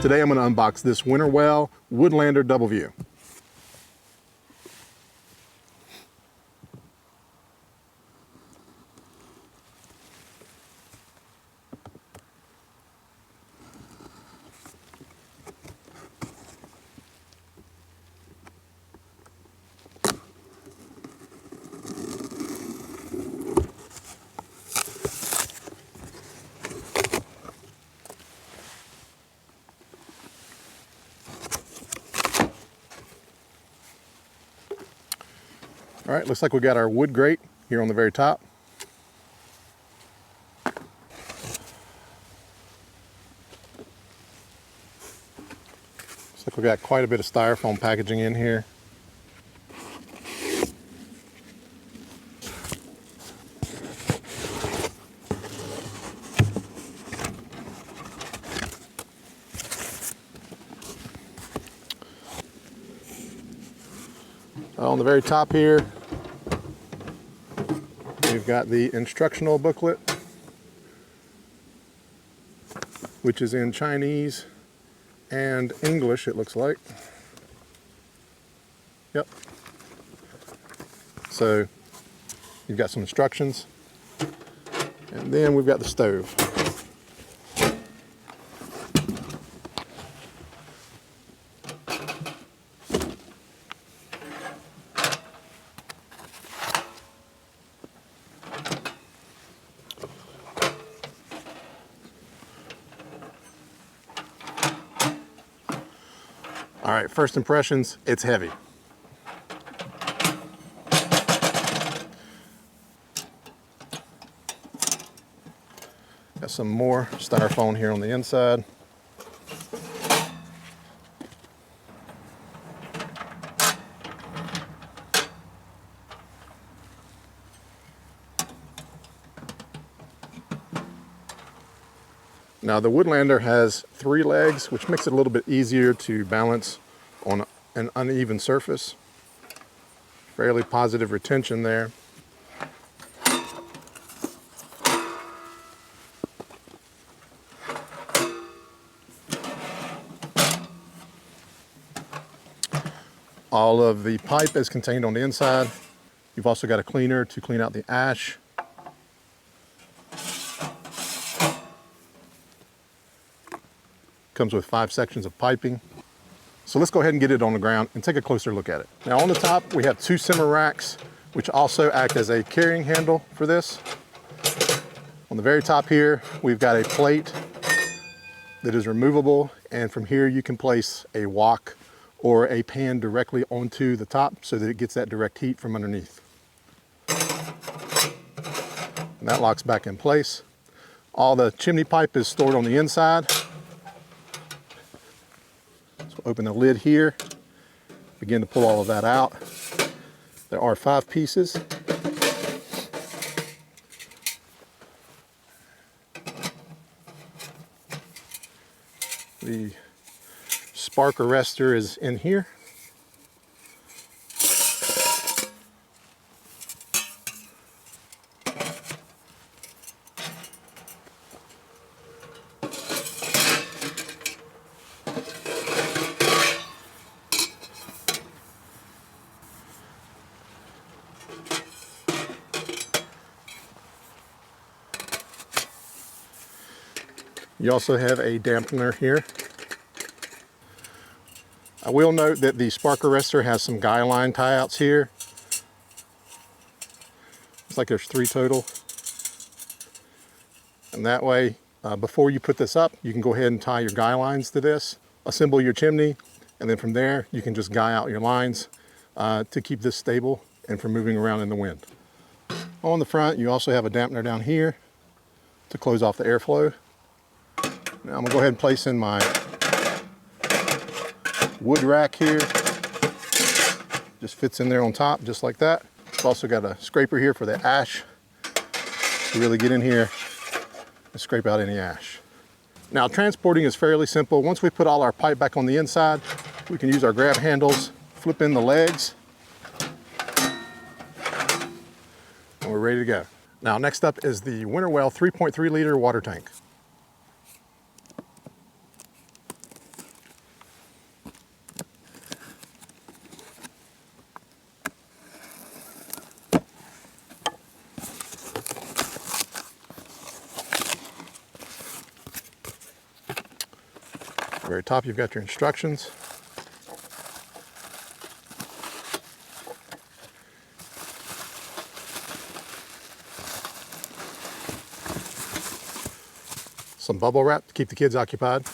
Today I'm going to unbox this Winnerwell Woodlander Double View. All right, looks like we got our wood grate here on the very top. Looks like we got quite a bit of styrofoam packaging in here. On the very top here, we've got the instructional booklet, which is in Chinese and English, it looks like. Yep. So you've got some instructions, and then we've got the stove. All right, first impressions, it's heavy. Got some more styrofoam here on the inside. Now the Woodlander has 3 legs, which makes it a little bit easier to balance on an uneven surface. Fairly positive retention there. All of the pipe is contained on the inside. You've also got a cleaner to clean out the ash. Comes with 5 sections of piping. So let's go ahead and get it on the ground and take a closer look at it. Now on the top, we have 2 simmer racks, which also act as a carrying handle for this. On the very top here, we've got a plate that is removable, and from here you can place a wok or a pan directly onto the top so that it gets that direct heat from underneath. And that locks back in place. All the chimney pipe is stored on the inside. Open the lid here, begin to pull all of that out. There are 5 pieces. The spark arrestor is in here. You also have a dampener here. I will note that the spark arrestor has some guy line tie-outs here. Looks like there's 3 total. And that way, before you put this up, you can go ahead and tie your guy lines to this, assemble your chimney, and then from there, you can just guy out your lines to keep this stable and from moving around in the wind. On the front, you also have a dampener down here to close off the airflow. Now I'm gonna go ahead and place in my wood rack here. Just fits in there on top, just like that. I've also got a scraper here for the ash to really get in here and scrape out any ash. Now transporting is fairly simple. Once we put all our pipe back on the inside, we can use our grab handles, flip in the legs, and we're ready to go. Now next up is the Winnerwell 3.3 liter water tank. At the very top, you've got your instructions. Some bubble wrap to keep the kids occupied.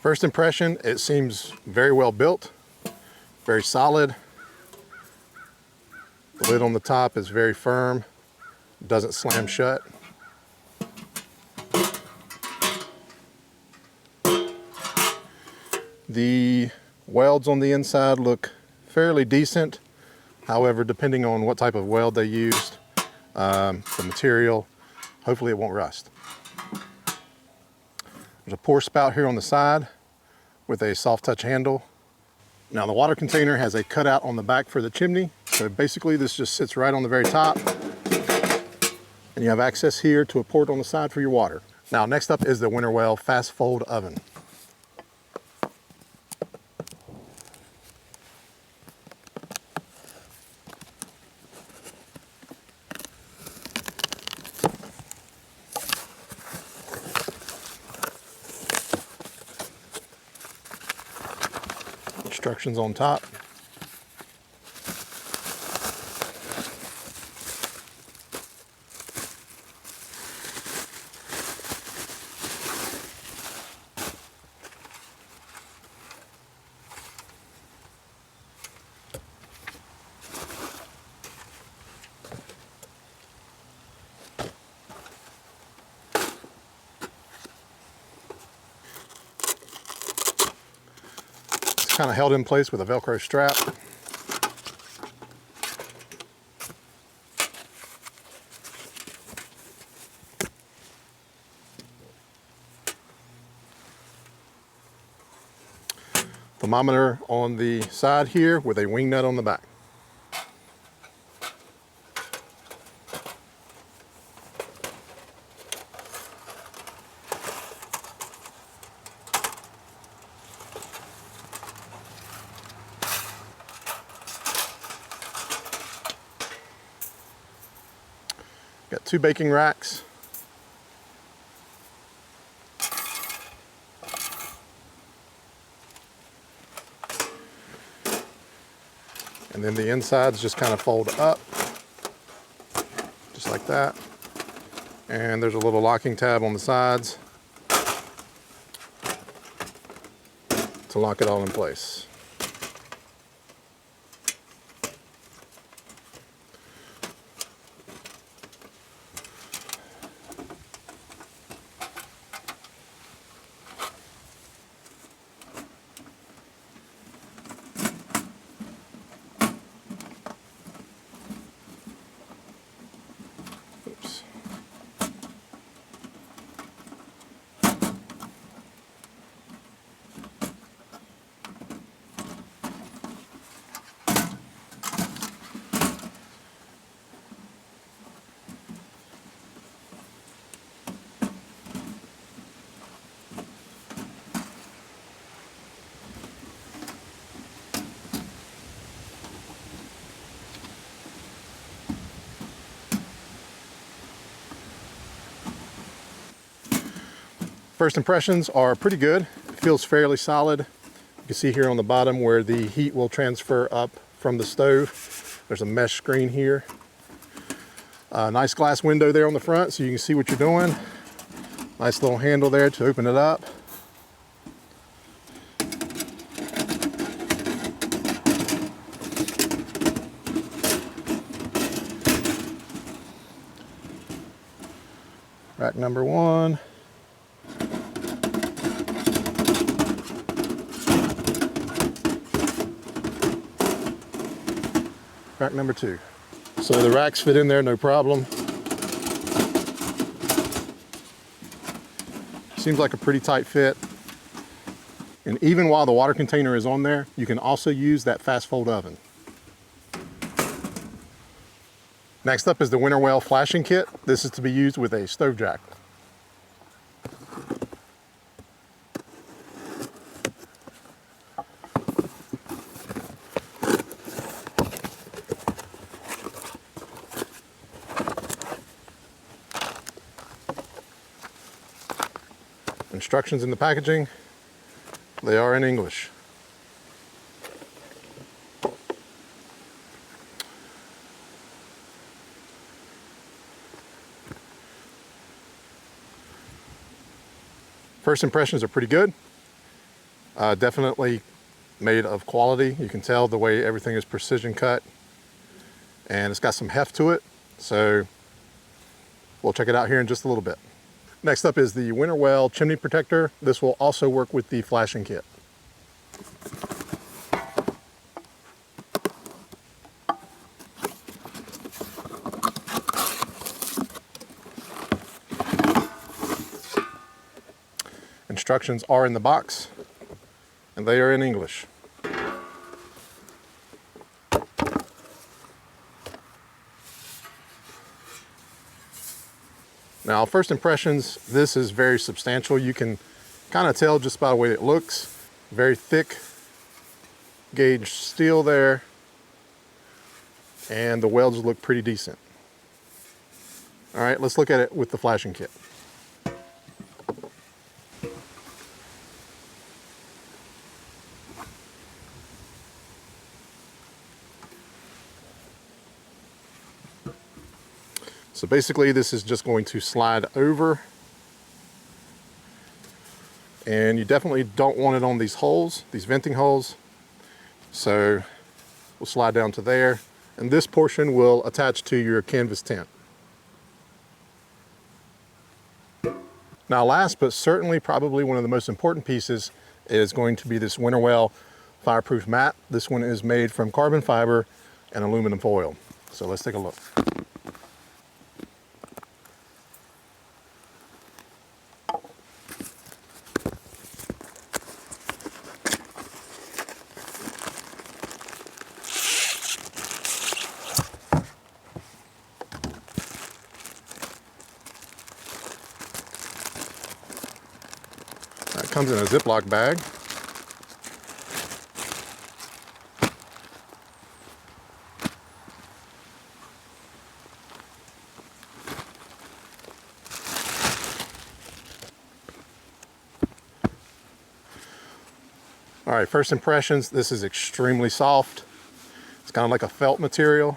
First impression, it seems very well built, very solid. The lid on the top is very firm, doesn't slam shut. The welds on the inside look fairly decent. However, depending on what type of weld they used, the material, hopefully it won't rust. There's a pour spout here on the side with a soft touch handle. Now the water container has a cutout on the back for the chimney. So basically this just sits right on the very top. And you have access here to a port on the side for your water. Now next up is the Winnerwell Fastfold oven. Instructions on top. Kind of held in place with a Velcro strap. Thermometer on the side here with a wing nut on the back. Got 2 baking racks. And then the insides just kind of fold up, just like that. And there's a little locking tab on the sides to lock it all in place. First impressions are pretty good. It feels fairly solid. You can see here on the bottom where the heat will transfer up from the stove. There's a mesh screen here. Nice glass window there on the front so you can see what you're doing. Nice little handle there to open it up. Rack number 1. Rack number 2. So the racks fit in there, no problem. Seems like a pretty tight fit. And even while the water container is on there, you can also use that Fastfold oven. Next up is the Winnerwell Flashing Kit. This is to be used with a stove jack. Instructions in the packaging, they are in English. First impressions are pretty good. Definitely made of quality. You can tell the way everything is precision cut, and it's got some heft to it. So we'll check it out here in just a little bit. Next up is the Winnerwell chimney protector. This will also work with the flashing kit. Instructions are in the box, and they are in English. Now, first impressions, this is very substantial. You can kind of tell just by the way it looks. Very thick gauge steel there, and the welds look pretty decent. All right, let's look at it with the flashing kit. So basically this is just going to slide over, and you definitely don't want it on these holes, these venting holes. So we'll slide down to there, and this portion will attach to your canvas tent. Now last but certainly probably one of the most important pieces is going to be this Winnerwell Fireproof Mat. This one is made from carbon fiber and aluminum foil. So let's take a look. It comes in a Ziploc bag. All right, first impressions, this is extremely soft. It's kind of like a felt material.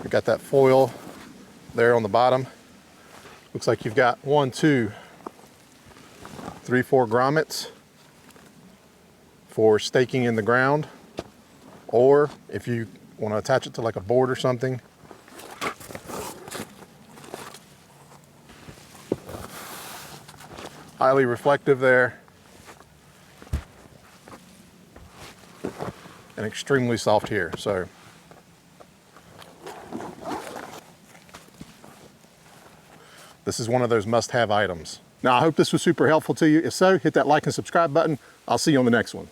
You got that foil there on the bottom. Looks like you've got 1, 2, 3, 4 grommets for staking in the ground, or if you want to attach it to like a board or something. Highly reflective there, and extremely soft here. So this is one of those must-have items. Now, I hope this was super helpful to you. If so, hit that like and subscribe button. I'll see you on the next one.